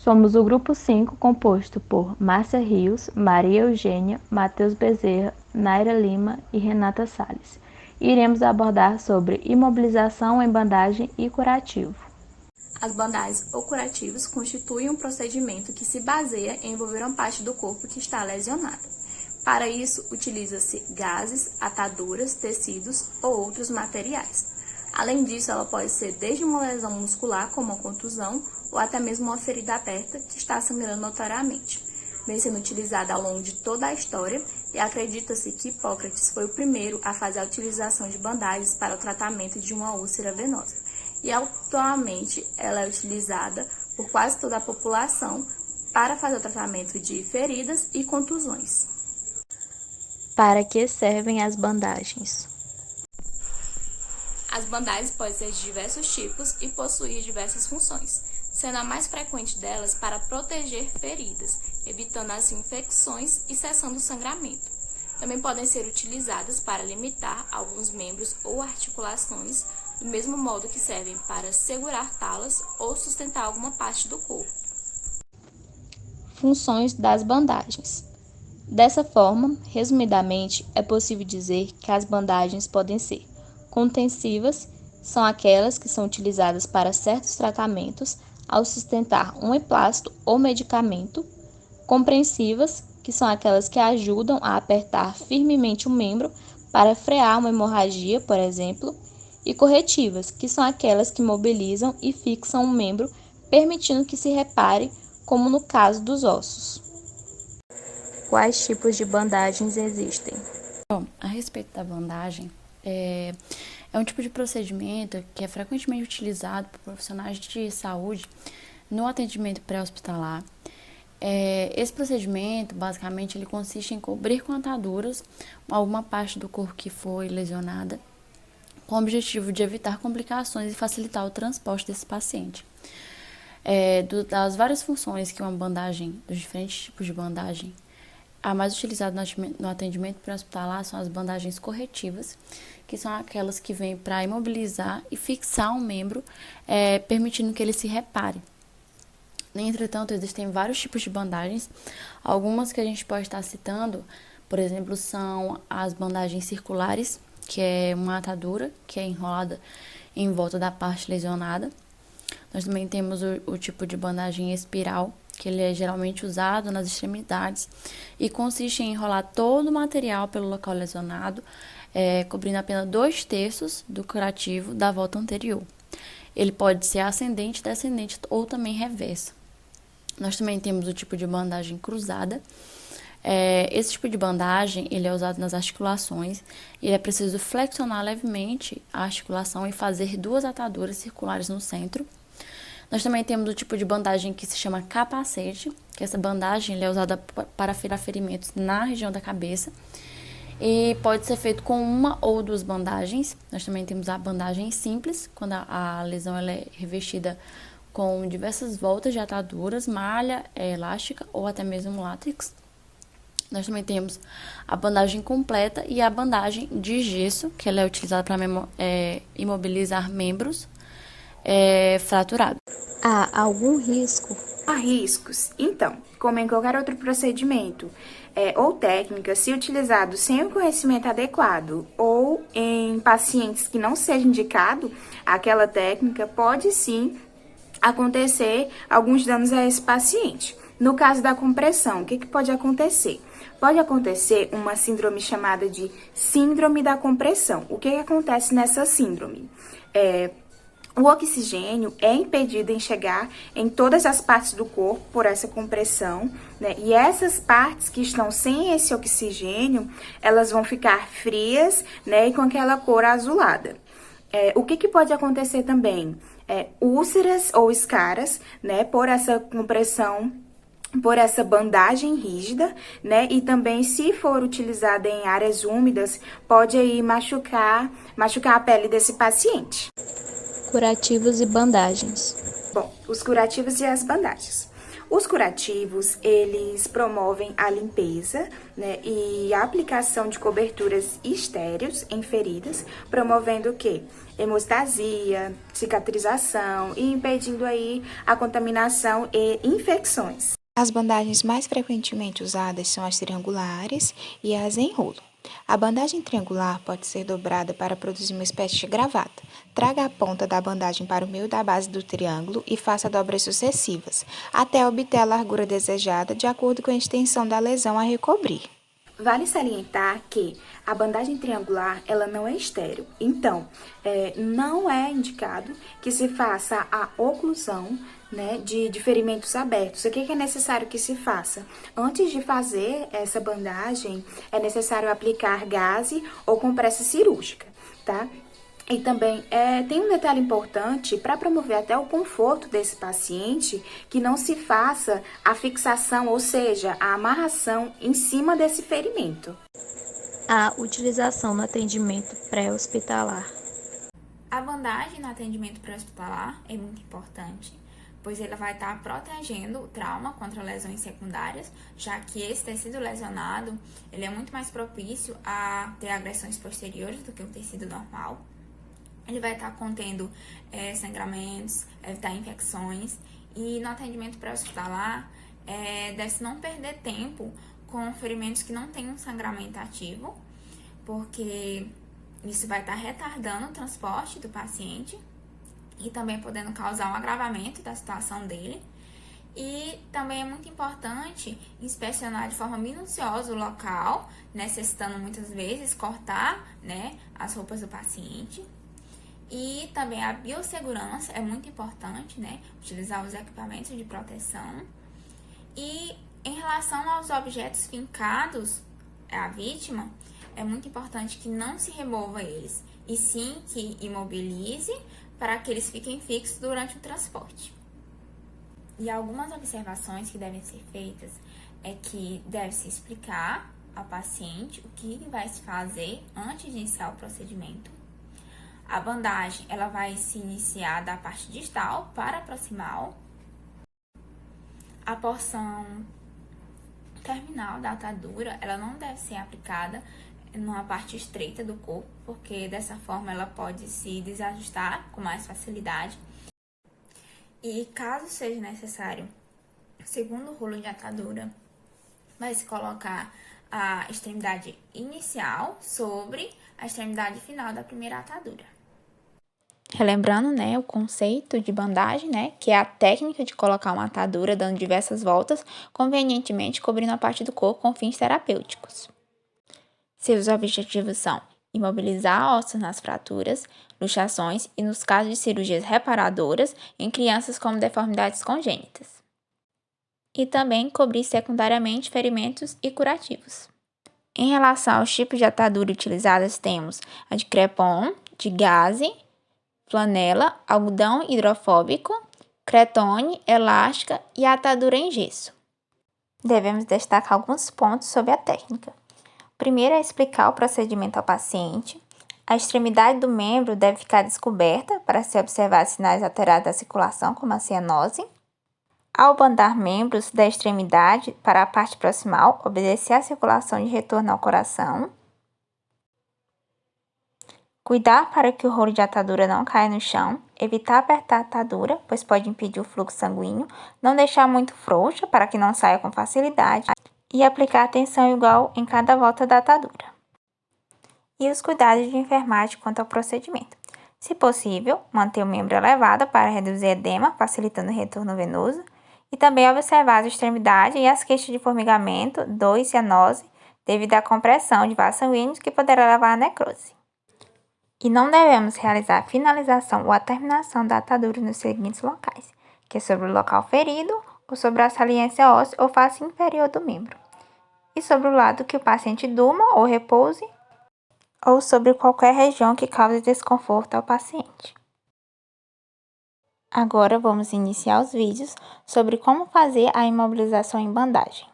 Somos o grupo 5, composto por Márcia Rios, Maria Eugênia, Matheus Bezerra, Naira Lima e Renata Salles. Iremos abordar sobre imobilização em bandagem e curativo. As bandagens ou curativos constituem um procedimento que se baseia em envolver uma parte do corpo que está lesionada. Para isso, utiliza-se gases, ataduras, tecidos ou outros materiais. Além disso, ela pode ser desde uma lesão muscular, como uma contusão, ou até mesmo uma ferida aberta que está sangrando notoriamente. Vem sendo utilizada ao longo de toda a história e acredita-se que Hipócrates foi o primeiro a fazer a utilização de bandagens para o tratamento de uma úlcera venosa. E atualmente ela é utilizada por quase toda a população para fazer o tratamento de feridas e contusões. Para que servem as bandagens? As bandagens podem ser de diversos tipos e possuir diversas funções, sendo a mais frequente delas para proteger feridas, evitando assim infecções e cessando o sangramento. Também podem ser utilizadas para limitar alguns membros ou articulações, do mesmo modo que servem para segurar talas ou sustentar alguma parte do corpo. Funções das bandagens. Dessa forma, resumidamente, é possível dizer que as bandagens podem ser contensivas, são aquelas que são utilizadas para certos tratamentos ao sustentar um emplasto ou medicamento, compreensivas, que são aquelas que ajudam a apertar firmemente o membro para frear uma hemorragia, por exemplo, e corretivas, que são aquelas que mobilizam e fixam o membro, permitindo que se repare, como no caso dos ossos. Quais tipos de bandagens existem? Bom, a respeito da bandagem, é um tipo de procedimento que é frequentemente utilizado por profissionais de saúde no atendimento pré-hospitalar. Esse procedimento, basicamente, ele consiste em cobrir com ataduras alguma parte do corpo que foi lesionada, com o objetivo de evitar complicações e facilitar o transporte desse paciente. Das várias funções que uma bandagem, dos diferentes tipos de bandagem, a mais utilizada no atendimento pré-hospitalar são as bandagens corretivas, que são aquelas que vêm para imobilizar e fixar um membro, permitindo que ele se repare. Entretanto, existem vários tipos de bandagens. Algumas que a gente pode estar citando, por exemplo, são as bandagens circulares, que é uma atadura que é enrolada em volta da parte lesionada. Nós também temos o tipo de bandagem espiral, que ele é geralmente usado nas extremidades e consiste em enrolar todo o material pelo local lesionado, cobrindo apenas 2/3 do curativo da volta anterior. Ele pode ser ascendente, descendente ou também reverso. Nós também temos o tipo de bandagem cruzada. Esse tipo de bandagem ele é usado nas articulações e é preciso flexionar levemente a articulação e fazer 2 ataduras circulares no centro. Nós também temos o tipo de bandagem que se chama capacete, que essa bandagem ele é usada para ferimentos na região da cabeça e pode ser feito com 1 ou 2 bandagens. Nós também temos a bandagem simples, quando a lesão ela é revestida com diversas voltas de ataduras, malha elástica ou até mesmo látex. Nós também temos a bandagem completa e a bandagem de gesso, que ela é utilizada para imobilizar membros fraturados. Há algum risco? Há riscos. Então, como em qualquer outro procedimento ou técnica, se utilizado sem o conhecimento adequado ou em pacientes que não seja indicado aquela técnica, pode sim acontecer alguns danos a esse paciente. No caso da compressão, o que pode acontecer? Pode acontecer uma síndrome chamada de síndrome da compressão. O que acontece nessa síndrome? O oxigênio é impedido em chegar em todas as partes do corpo por essa compressão, né? E essas partes que estão sem esse oxigênio, elas vão ficar frias, né? E com aquela cor azulada. O que pode acontecer também? Úlceras ou escaras, né? Por essa compressão, por essa bandagem rígida, né? E também, se for utilizada em áreas úmidas, pode aí machucar a pele desse paciente. Curativos e bandagens. Bom, os curativos e as bandagens. Os curativos, eles promovem a limpeza, né, e a aplicação de coberturas estéreis em feridas, promovendo o quê? Hemostasia, cicatrização e impedindo aí a contaminação e infecções. As bandagens mais frequentemente usadas são as triangulares e as em rolo. A bandagem triangular pode ser dobrada para produzir uma espécie de gravata. Traga a ponta da bandagem para o meio da base do triângulo e faça dobras sucessivas, até obter a largura desejada de acordo com a extensão da lesão a recobrir. Vale salientar que a bandagem triangular, ela não é estéril. Então, não é indicado que se faça a oclusão, né, de ferimentos abertos. O que é necessário que se faça? Antes de fazer essa bandagem, é necessário aplicar gaze ou compressa cirúrgica, tá? E também tem um detalhe importante para promover até o conforto desse paciente, que não se faça a fixação, ou seja, a amarração em cima desse ferimento. A utilização no atendimento pré-hospitalar. A bandagem no atendimento pré-hospitalar é muito importante, pois ela vai estar protegendo o trauma contra lesões secundárias, já que esse tecido lesionado ele é muito mais propício a ter agressões posteriores do que o tecido normal. Ele vai estar contendo sangramentos, evitar infecções, e no atendimento pré-hospitalar deve-se não perder tempo com ferimentos que não têm um sangramento ativo, porque isso vai estar retardando o transporte do paciente e também podendo causar um agravamento da situação dele. E também é muito importante inspecionar de forma minuciosa o local, necessitando muitas vezes cortar, né, as roupas do paciente. E também a biossegurança é muito importante, né, utilizar os equipamentos de proteção. E em relação aos objetos fincados à vítima, é muito importante que não se remova eles, e sim que imobilize para que eles fiquem fixos durante o transporte. E algumas observações que devem ser feitas é que deve-se explicar ao paciente o que vai se fazer antes de iniciar o procedimento. A bandagem ela vai se iniciar da parte distal para a proximal. A porção terminal da atadura ela não deve ser aplicada numa parte estreita do corpo, porque dessa forma ela pode se desajustar com mais facilidade. E caso seja necessário, segundo o rolo de atadura, vai se colocar a extremidade inicial sobre a extremidade final da primeira atadura. Relembrando, né, o conceito de bandagem, né, que é a técnica de colocar uma atadura dando diversas voltas, convenientemente cobrindo a parte do corpo com fins terapêuticos. Seus objetivos são imobilizar ossos nas fraturas, luxações e nos casos de cirurgias reparadoras em crianças com deformidades congênitas. E também cobrir secundariamente ferimentos e curativos. Em relação aos tipos de atadura utilizadas, temos a de crepom, de gaze, flanela, algodão hidrofóbico, cretone, elástica e a atadura em gesso. Devemos destacar alguns pontos sobre a técnica. O primeiro é explicar o procedimento ao paciente. A extremidade do membro deve ficar descoberta para se observar sinais alterados da circulação, como a cianose. Ao bandar membros da extremidade para a parte proximal, obedecer à circulação de retorno ao coração. Cuidar para que o rolo de atadura não caia no chão, evitar apertar a atadura, pois pode impedir o fluxo sanguíneo, não deixar muito frouxa para que não saia com facilidade e aplicar tensão igual em cada volta da atadura. E os cuidados de enfermagem quanto ao procedimento. Se possível, manter o membro elevado para reduzir edema, facilitando o retorno venoso, e também observar as extremidades e as queixas de formigamento, dor e cianose, devido à compressão de vasos sanguíneos que poderá levar à necrose. E não devemos realizar a finalização ou a terminação da atadura nos seguintes locais, que é sobre o local ferido, ou sobre a saliência óssea ou face inferior do membro, e sobre o lado que o paciente durma ou repouse, ou sobre qualquer região que cause desconforto ao paciente. Agora vamos iniciar os vídeos sobre como fazer a imobilização em bandagem.